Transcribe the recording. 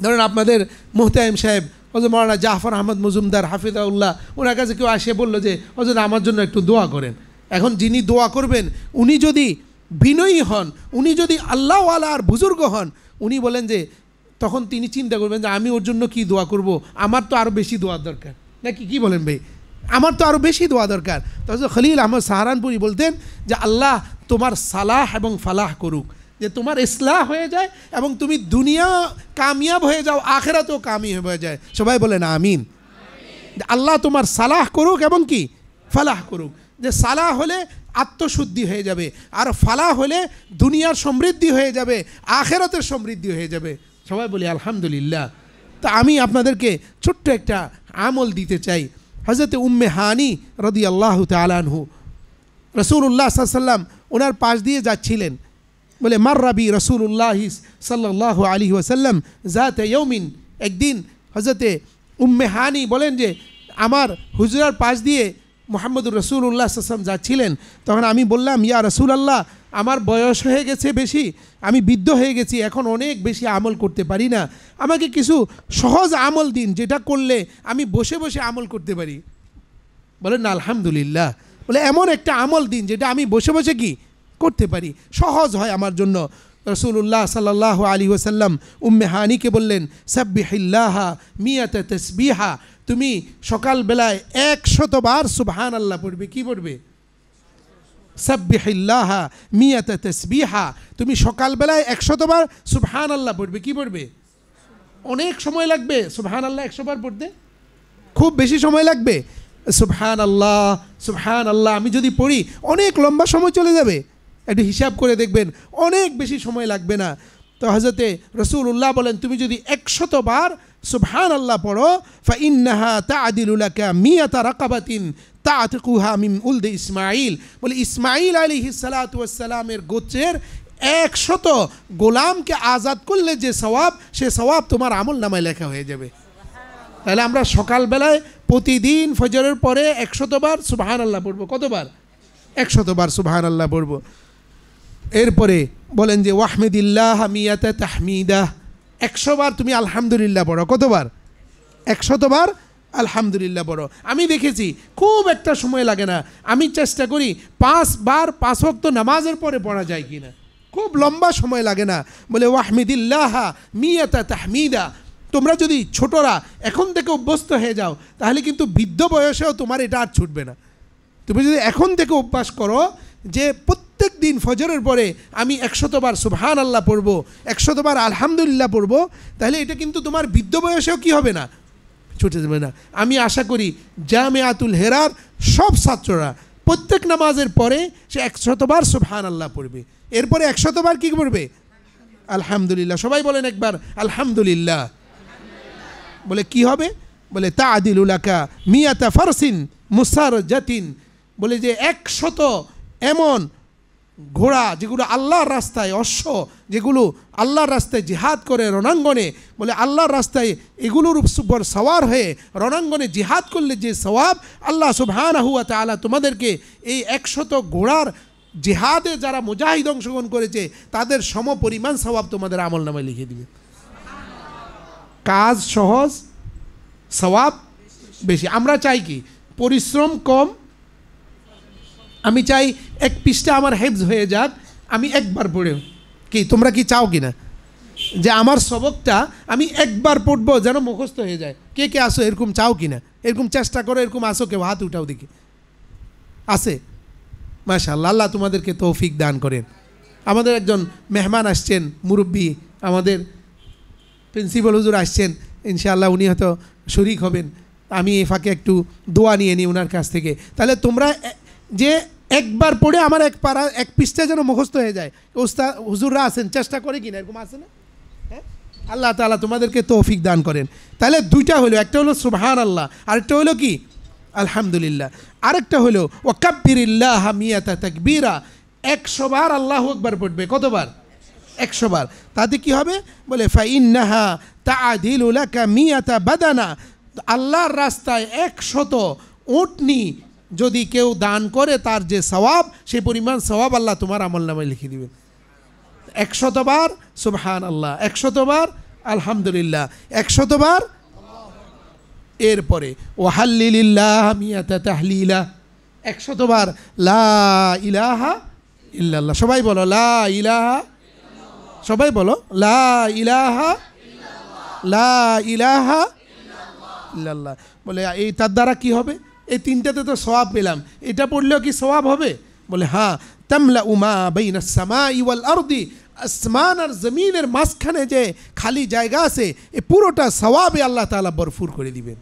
ধরেন আপনাদের মুহতামিম সাহেব হযরত মাওলানা জাফর আহমদ মজুমদার হাফিজাউল্লাহ, ওনার কাছে কেউ আসে বললো যে হযরত আমার জন্য একটু দোয়া করেন। এখন যিনি দোয়া করবেন উনি যদি বিনয়ী হন, উনি যদি আল্লাহওয়ালা আর বুজুর্গ হন, উনি বলেন যে তখন তিনি চিন্তা করবেন যে আমি ওর জন্য কি দোয়া করব, আমার তো আরও বেশি দোয়ার দরকার, নাকি কি বলেন ভাই? আমার তো আরও বেশি দোয়া দরকার। তাহলে খলিল আহমদ সাহারানপুরি বলতেন যে আল্লাহ তোমার সালাহ এবং ফালাহ করুক, যে তোমার ইসলাহ হয়ে যায় এবং তুমি দুনিয়া কামিয়াব হয়ে যাও, আখেরাতেও কামিয়াব হয়ে যায়। সবাই বলেন আমিন। আল্লাহ তোমার সালাহ করুক এবং কি ফালাহ করুক। যে সালাহ হলে আত্মশুদ্ধি হয়ে যাবে, আর ফালাহ হলে দুনিয়ার সমৃদ্ধি হয়ে যাবে, আখেরাতের সমৃদ্ধি হয়ে যাবে। সবাই বলি আলহামদুলিল্লাহ। তা আমি আপনাদেরকে ছোট্ট একটা আমল দিতে চাই। হযরত উম্মে হানি রাদিয়াল্লাহু তাআলা আনহু, রাসূলুল্লাহ সাল্লাল্লাহু আলাইহি ওয়াসাল্লাম ওনার পাশ দিয়ে যাচ্ছিলেন, বলে মাররাবি রাসূলুল্লাহ সাল্লাল্লাহু আলাইহি ওয়াসাল্লাম যাতে ইয়াউমিন, একদিন হযরতে উম্মে হানি বলেন যে আমার হুজরার পাশ দিয়ে মুহাম্মদুর রাসূলুল্লাহ সাল্লাল্লাহু আলাইহি ওয়াসাল্লাম যাচ্ছিলেন। তখন আমি বললাম, ইয়া রাসূলুল্লাহ, আমার বয়স হয়ে গেছে বেশি, আমি বৃদ্ধ হয়ে গেছি, এখন অনেক বেশি আমল করতে পারি না, আমাকে কিছু সহজ আমল দিন যেটা করলে আমি বসে বসে আমল করতে পারি। বলেন না আলহামদুলিল্লাহ। বলে এমন একটা আমল দিন যেটা আমি বসে বসে কি করতে পারি, সহজ হয় আমার জন্য। রাসূলুল্লাহ সাল্লাল্লাহু আলাইহি ওয়াসাল্লাম উম্মে হানিকে বললেন, সাব্বিহিল্লাহা মিয়াতা তাসবিহা, তুমি সকালবেলায় 100 বার সুবহানাল্লাহ পড়বে। কি পড়বে? সাব্বিহিল্লাহা মিয়াতা তাসবিহা, তুমি সকালবেলায় 100 বার সুবহানাল্লাহ পড়বে। কি পড়বে? অনেক সময় লাগবে সুবহানাল্লাহ 100 বার পড়তে, খুব বেশি সময় লাগবে। সুবহানাল্লাহ সুবহানাল্লাহ আমি যদি পড়ি অনেক লম্বা সময় চলে যাবে, একটু হিসাব করে দেখবেন অনেক বেশি সময় লাগবে না। তো হযরতে রাসূলুল্লাহ বলেন, তুমি যদি 100 বার সুবহানাল্লাহ পড়ো, ফাইন্নাহা তা'দিলু লাকা মিয়াতা রাকাবাতিন তা'তিকুহা মিন উলদি ইসমাঈল, বলে ইসমাঈল আলাইহিস সালাতু ওয়াস সালামের গোত্রের 100 গোলামকে আজাদ করলে যে সওয়াব, সে সওয়াব তোমার আমল নামায় লেখা হয়ে যাবে। তাহলে আমরা সকালবেলায় প্রতিদিন ফজরের পরে 100 বার সুবহানাল্লাহ পড়বো। কতবার? 100 বার সুবহানাল্লাহ পড়বো। এরপরে বলেন যে ওয়াহমিদিল্লাহ মিয়াতা তাহমিদা, 100 বার তুমি আলহামদুলিল্লাহ পড়ো। কতবার? 100 বার আলহামদুলিল্লাহ পড়ো। আমি দেখেছি খুব একটা সময় লাগে না, আমি চেষ্টা করি 5 বার 5 ওয়াক্ত নামাজের পরে পড়া যায় কি না, খুব লম্বা সময় লাগে না। বলে ওয়াহমিদিল্লাহ মিয়াতা তাহমিদা, তোমরা যদি ছোটরা এখন থেকে অভ্যস্ত হয়ে যাও তাহলে কিন্তু বৃদ্ধ বয়সেও তোমার এটা আর ছুটবে না। তুমি যদি এখন থেকে অভ্যাস করো যে প্রত্যেক দিন ফজরের পরে আমি 100 বার সুবহানাল্লাহ পড়বো, 100 বার আলহামদুলিল্লাহ পড়বো, তাহলে এটা কিন্তু তোমার বৃদ্ধ বয়সেও কি হবে না, ছুটে যাবে না। আমি আশা করি জামিয়াতুল হেরার সব ছাত্ররা প্রত্যেক নামাজের পরে সে 100 বার সুবহানাল্লাহ পড়বে, এরপরে 100 বার কী পড়বে? আলহামদুলিল্লাহ। সবাই বলেন একবার আলহামদুলিল্লাহ। বলে কি হবে? বলে তা'দিলু লাকা মিয়াতা ফারসিন মুসারজাতিন, বলে যে 100 এমন ঘোড়া যেগুলো আল্লাহর রাস্তায়, অশ্ব যেগুলো আল্লাহর রাস্তায় জিহাদ করে রণাঙ্গনে, বলে আল্লাহর রাস্তায় এগুলোর উপর সওয়ার হয়ে রণাঙ্গনে জিহাদ করলে যে সওয়াব, আল্লাহ সুবহানাহু ওয়া তাআলা তোমাদেরকে এই 100 ঘোড়ার জিহাদে যারা মুজাহিদ অংশগ্রহণ করেছে তাদের সমপরিমাণ সওয়াব তোমাদের আমল নামায় লিখে দিবে। কাজ সহজ, সওয়াব বেশি। আমরা চাই কি পরিশ্রম কম, আমি চাই 1 পৃষ্ঠা আমার হেফজ হয়ে যাক, আমি একবার পড়েও। কি তোমরা কি চাও কি না যে আমার সবকটা আমি একবার পড়বো যেন মুখস্থ হয়ে যায়? কে কে আসো এরকম চাও কি না? এরকম চেষ্টা করো, এরকম আসো কেউ? হাত উঠাও দেখি। আছে? মাশাআল্লাহ, আল্লাহ তোমাদেরকে তৌফিক দান করেন। আমাদের একজন মেহমান আসছেন, মুরব্বী, আমাদের প্রিন্সিপাল হুজুর আসছেন, ইনশাআল্লাহ উনি হয়তো শরীক হবেন। আমি এই ফাঁকে একটু দোয়া নিয়ে নিই ওনার কাছ থেকে। তাহলে তোমরা যে একবার পড়ে আমার 1 পৃষ্ঠা যেন মুখস্থ হয়ে যায়, ওস্তাদ হুজুররা আছেন, চেষ্টা করে কিনা, এরকম আছে না? হ্যাঁ, আল্লাহ তাআলা তোমাদেরকে তৌফিক দান করেন। তাহলে 2টা হলো, একটা হলো সুবহানাল্লাহ, আরেকটা হলো কি আলহামদুলিল্লাহ, আরেকটা হলো ওয়াকাব্বিরিল্লাহ মিয়াতা তাকবীরা, 100 বার আল্লাহু আকবার পড়বে। কতবার? 100 বার। তাতে কি হবে? বলে ফাইন্নাহা তা'দিলু লাকা মিয়াতা বাদানা, আল্লাহর রাস্তায় 100 উটনি যদি কেউ দান করে তার যে সওয়াব, সেই পরিমাণ সওয়াব আল্লাহ তোমার আমলনামায় লিখে দিবেন। 100 বার সুবহানাল্লাহ, 100 বার আলহামদুলিল্লাহ 100 বার। এরপরে ওয়াহাল্লিলিল্লাহ মিয়াতা তাহলিলা 100 বার লা ইলাহা ইল্লাল্লাহ। সবাই বলো লা ইলাহা, সবাই বলো লা ইলাহা, লা ইলাহা ইল্লাল্লাহ। বলে এই তার দ্বারা কি হবে? এই তিনটাতে তো সওয়াব পেলাম, এটা পড়লেও কি সওয়াব হবে? বলে হ্যাঁ, তামলা উমা বাইনাস সামাই ওয়াল আরদি, আসমান আর জমিনের মাঝখানে যে খালি জায়গা আছে, এ পুরোটা সওয়াবে আল্লাহ তাআলা ভরপুর করে দিবেন।